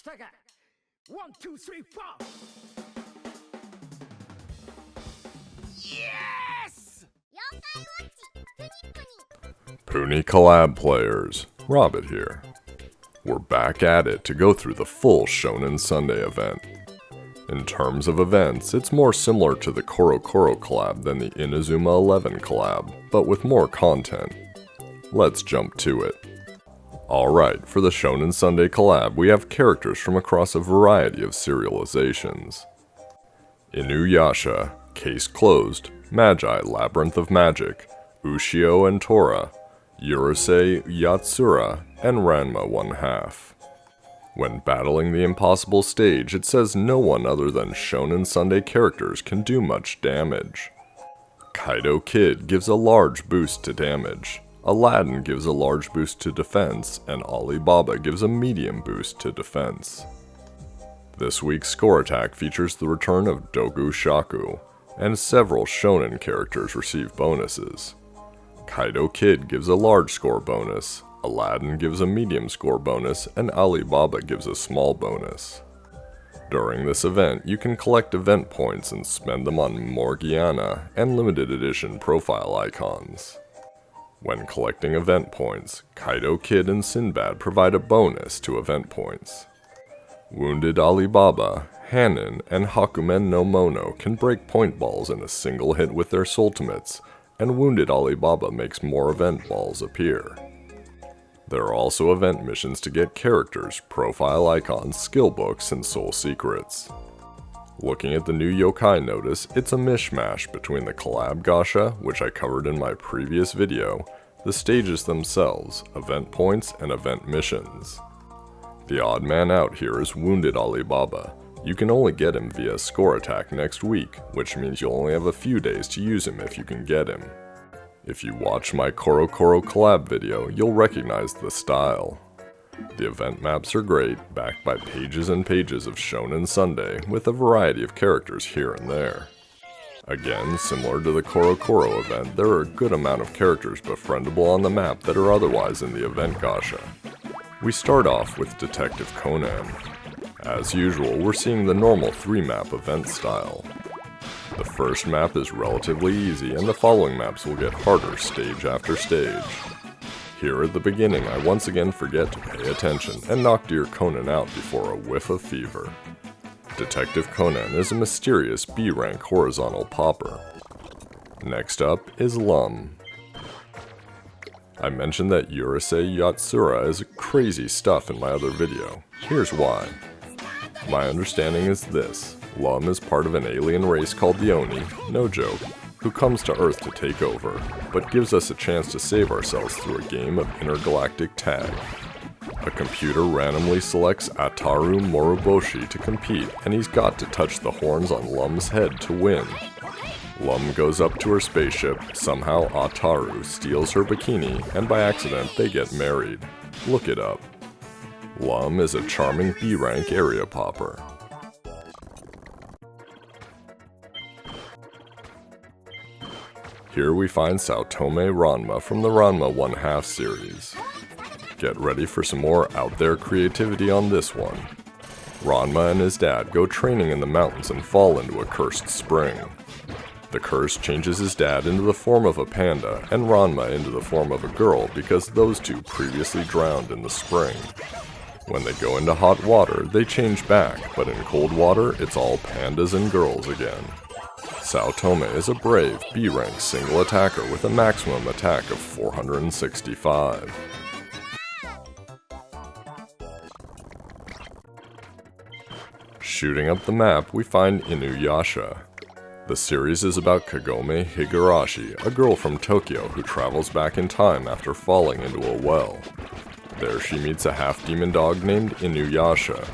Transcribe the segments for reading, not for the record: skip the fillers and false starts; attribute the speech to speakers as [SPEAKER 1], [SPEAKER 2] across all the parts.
[SPEAKER 1] 1, 2, 3, 4. Yes!
[SPEAKER 2] Yo-Kai Watch Puni Puni.
[SPEAKER 3] Puni collab players, Robbett here. We're back at it to go through the full Shonen Sunday event. In terms of events, it's more similar to the Koro Koro collab than the Inazuma 11 collab, but with more content. Let's jump to it. Alright, for the Shonen Sunday collab, we have characters from across a variety of serializations. Inuyasha, Case Closed, Magi, Labyrinth of Magic, Ushio and Tora, Urusei Yatsura, and Ranma 1/2. When battling the impossible stage, it says no one other than Shonen Sunday characters can do much damage. Kaido Kid gives a large boost to damage, Aladdin gives a large boost to defense, and Alibaba gives a medium boost to defense. This week's score attack features the return of Dogu Shaku, and several shonen characters receive bonuses. Kaido Kid gives a large score bonus, Aladdin gives a medium score bonus, and Alibaba gives a small bonus. During this event, you can collect event points and spend them on Morgiana and limited edition profile icons. When collecting event points, Kaido Kid and Sinbad provide a bonus to event points. Wounded Alibaba, Hanin, and Hakumen no Mono can break point balls in a single hit with their Sultimates, and Wounded Alibaba makes more event balls appear. There are also event missions to get characters, profile icons, skill books, and soul secrets. Looking at the new yokai notice, it's a mishmash between the collab gacha, which I covered in my previous video, the stages themselves, event points, and event missions. The odd man out here is Wounded Alibaba. You can only get him via score attack next week, which means you'll only have a few days to use him if you can get him. If you watch my Koro Koro collab video, you'll recognize the style. The event maps are great, backed by pages and pages of Shonen Sunday with a variety of characters here and there. Again, similar to the Koro Koro event, there are a good amount of characters befriendable on the map that are otherwise in the event gacha. We start off with Detective Conan. As usual, we're seeing the normal 3-map event style. The first map is relatively easy, and the following maps will get harder stage after stage. Here at the beginning, I once again forget to pay attention and knock dear Conan out before a whiff of fever. Detective Conan is a mysterious B-rank horizontal popper. Next up is Lum. I mentioned that Urusei Yatsura is crazy stuff in my other video. Here's why. My understanding is this. Lum is part of an alien race called the Oni, no joke, who comes to Earth to take over, but gives us a chance to save ourselves through a game of intergalactic tag. A computer randomly selects Ataru Moroboshi to compete, and he's got to touch the horns on Lum's head to win. Lum goes up to her spaceship, somehow Ataru steals her bikini, and by accident they get married. Look it up. Lum is a charming B-rank area popper. Here we find Tomei Ranma from the Ranma 1/2 series. Get ready for some more out there creativity on this one. Ranma and his dad go training in the mountains and fall into a cursed spring. The curse changes his dad into the form of a panda and Ranma into the form of a girl because those two previously drowned in the spring. When they go into hot water, they change back, but in cold water, it's all pandas and girls again. Tomei is a brave, B-rank single attacker with a maximum attack of 465. Shooting up the map, we find Inuyasha. The series is about Kagome Higurashi, a girl from Tokyo who travels back in time after falling into a well. There she meets a half-demon dog named Inuyasha.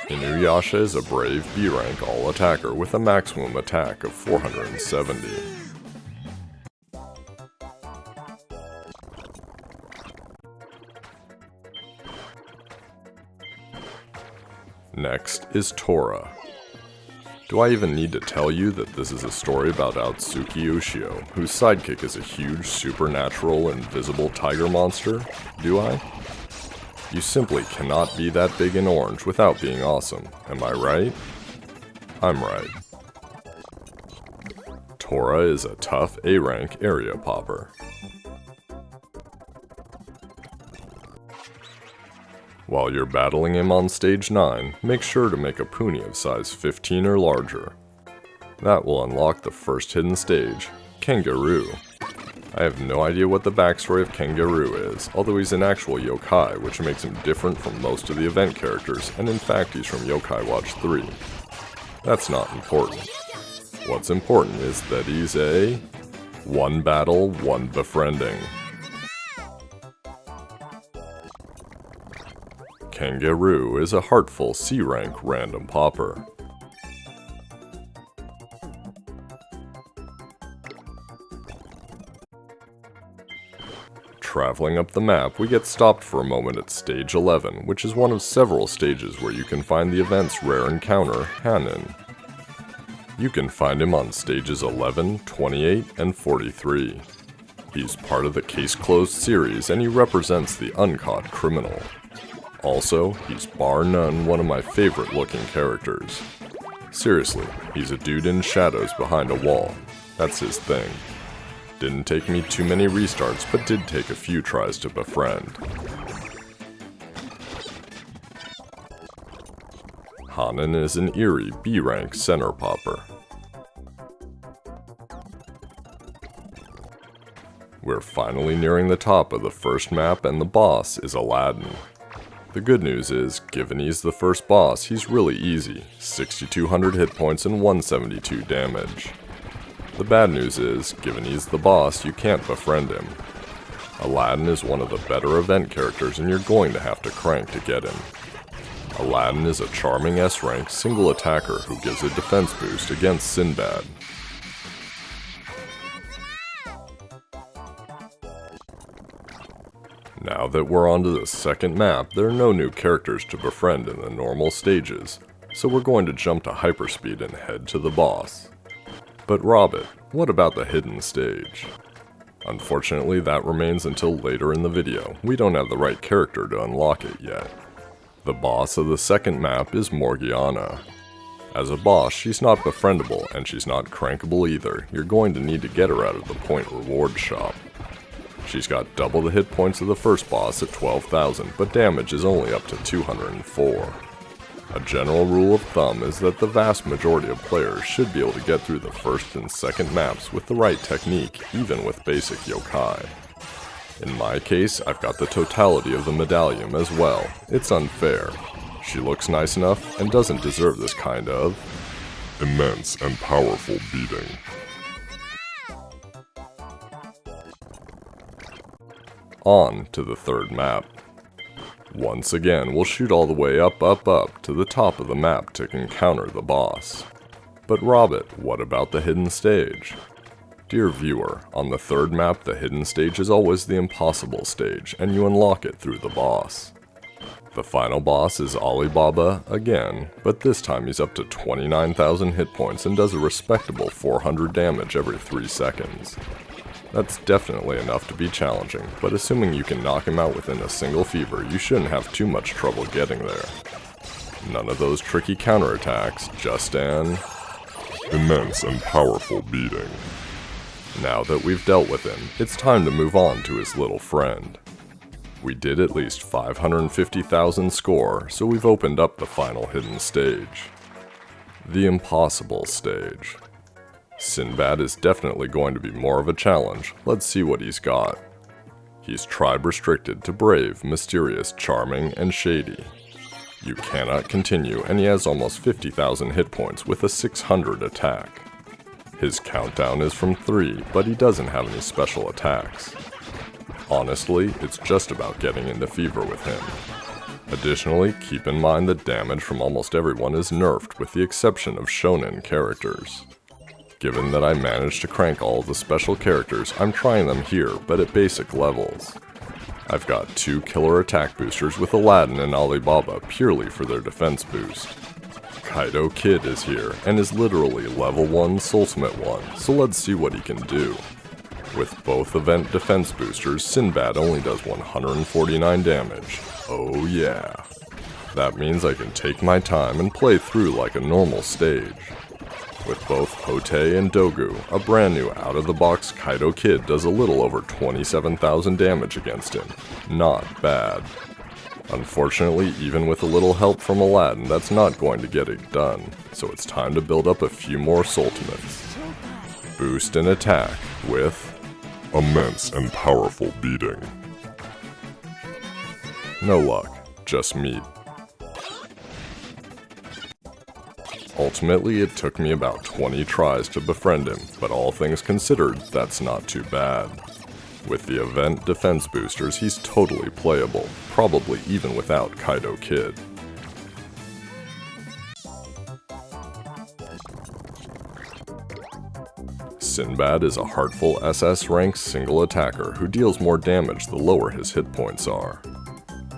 [SPEAKER 3] Inuyasha is a brave B-rank all-attacker with a maximum attack of 470. Next is Tora. Do I even need to tell you that this is a story about Atsuki Ushio, whose sidekick is a huge, supernatural, invisible tiger monster? Do I? You simply cannot be that big and orange without being awesome, am I right? I'm right. Tora is a tough A-rank area popper. While you're battling him on stage 9, make sure to make a puni of size 15 or larger. That will unlock the first hidden stage, Kangaroo. I have no idea what the backstory of Kangaroo is, although he's an actual yokai, which makes him different from most of the event characters, and in fact he's from Yo-Kai Watch 3. That's not important. What's important is that he's a one battle, one befriending. Kangaroo is a heartful C-rank random popper. Traveling up the map, we get stopped for a moment at stage 11, which is one of several stages where you can find the event's rare encounter, Hanin. You can find him on stages 11, 28, and 43. He's part of the Case Closed series, and he represents the uncaught criminal. Also, he's bar none one of my favorite looking characters. Seriously, he's a dude in shadows behind a wall. That's his thing. Didn't take me too many restarts, but did take a few tries to befriend. Hanin is an eerie B-rank center popper. We're finally nearing the top of the first map, and the boss is Aladdin. The good news is, given he's the first boss, he's really easy, 6,200 hit points and 172 damage. The bad news is, given he's the boss, you can't befriend him. Aladdin is one of the better event characters and you're going to have to crank to get him. Aladdin is a charming S-rank single attacker who gives a defense boost against Sinbad. Now that we're onto the second map, there are no new characters to befriend in the normal stages, so we're going to jump to hyperspeed and head to the boss. But Robbett, what about the hidden stage? Unfortunately, that remains until later in the video. We don't have the right character to unlock it yet. The boss of the second map is Morgiana. As a boss, she's not befriendable, and she's not crankable either. You're going to need to get her out of the point reward shop. She's got double the hit points of the first boss at 12,000, but damage is only up to 204. A general rule of thumb is that the vast majority of players should be able to get through the first and second maps with the right technique, even with basic yokai. In my case, I've got the totality of the medallion as well. It's unfair. She looks nice enough and doesn't deserve this kind of immense and powerful beating. On to the third map. Once again, we'll shoot all the way up to the top of the map to encounter the boss. But Robbett, what about the hidden stage? Dear viewer, on the third map the hidden stage is always the impossible stage, and you unlock it through the boss. The final boss is Alibaba again, but this time he's up to 29,000 hit points and does a respectable 400 damage every 3 seconds. That's definitely enough to be challenging, but assuming you can knock him out within a single fever, you shouldn't have too much trouble getting there. None of those tricky counterattacks, just an immense and powerful beating. Now that we've dealt with him, it's time to move on to his little friend. We did at least 550,000 score, so we've opened up the final hidden stage. The impossible stage. Sinbad is definitely going to be more of a challenge. Let's see what he's got. He's tribe restricted to brave, mysterious, charming, and shady. You cannot continue, and he has almost 50,000 hit points with a 600 attack. His countdown is from 3, but he doesn't have any special attacks. Honestly, it's just about getting into fever with him. Additionally, keep in mind that damage from almost everyone is nerfed with the exception of shonen characters. Given that I managed to crank all of the special characters, I'm trying them here, but at basic levels. I've got 2 killer attack boosters with Aladdin and Alibaba purely for their defense boost. Kaido Kid is here and is literally level 1 Ultimate 1, so let's see what he can do. With both event defense boosters, Sinbad only does 149 damage. Oh yeah. That means I can take my time and play through like a normal stage. With both Hotei and Dogu, a brand new out-of-the-box Kaido Kid does a little over 27,000 damage against him. Not bad. Unfortunately, even with a little help from Aladdin, that's not going to get it done, so it's time to build up a few more ultimates. Boost and attack with Immense and Powerful Beating. No luck, just meat. Ultimately, it took me about 20 tries to befriend him, but all things considered, that's not too bad. With the event defense boosters, he's totally playable, probably even without Kaido Kid. Sinbad is a heartful SS rank single attacker who deals more damage the lower his hit points are.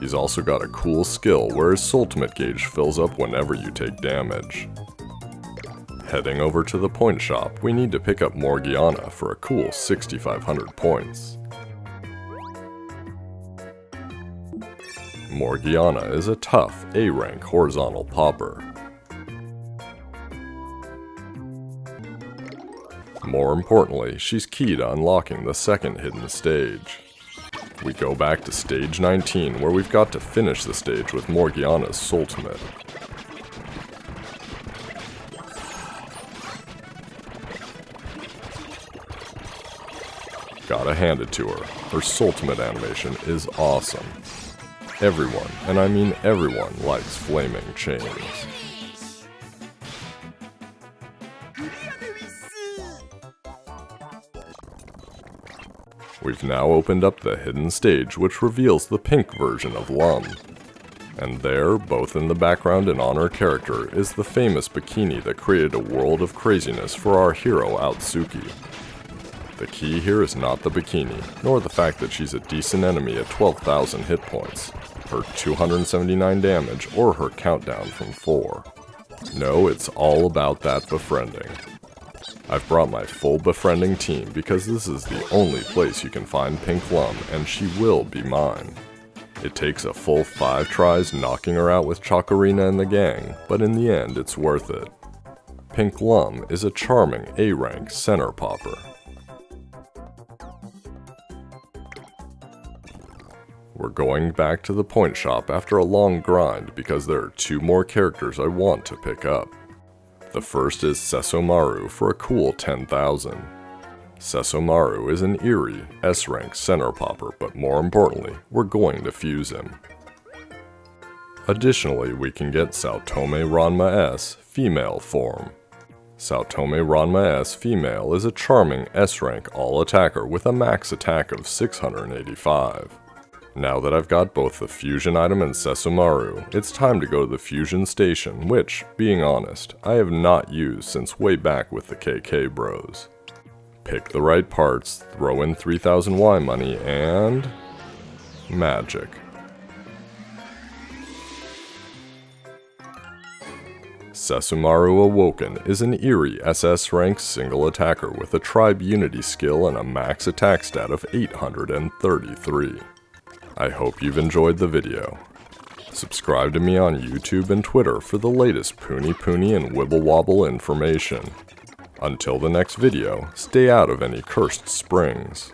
[SPEAKER 3] He's also got a cool skill where his ultimate gauge fills up whenever you take damage. Heading over to the point shop, we need to pick up Morgiana for a cool 6,500 points. Morgiana is a tough A-rank horizontal popper. More importantly, she's key to unlocking the second hidden stage. We go back to stage 19 where we've got to finish the stage with Morgiana's ultimate. Gotta hand it to her, her ultimate animation is awesome. Everyone, and I mean everyone, likes flaming chains. We've now opened up the hidden stage which reveals the pink version of Lum. And there, both in the background and on her character, is the famous bikini that created a world of craziness for our hero Aotsuki. The key here is not the bikini, nor the fact that she's a decent enemy at 12,000 hit points, her 279 damage, or her countdown from 4. No, it's all about that befriending. I've brought my full befriending team because this is the only place you can find Pink Lum, and she will be mine. It takes a full 5 tries knocking her out with Chakarina and the gang, but in the end it's worth it. Pink Lum is a charming A-rank center popper. We're going back to the point shop after a long grind because there are 2 more characters I want to pick up. The first is Sesshomaru for a cool 10,000. Sesshomaru is an eerie, S-rank center popper, but more importantly, we're going to fuse him. Additionally, we can get Tomei Ranma S female form. Tomei Ranma S female is a charming S-rank all-attacker with a max attack of 685. Now that I've got both the fusion item and Sesshomaru, it's time to go to the fusion station, which, being honest, I have not used since way back with the KK bros. Pick the right parts, throw in 3000 Y money, and magic. Sesshomaru Awoken is an eerie SS rank single attacker with a tribe unity skill and a max attack stat of 833. I hope you've enjoyed the video. Subscribe to me on YouTube and Twitter for the latest Puni Puni and Wibble Wobble information. Until the next video, stay out of any cursed springs.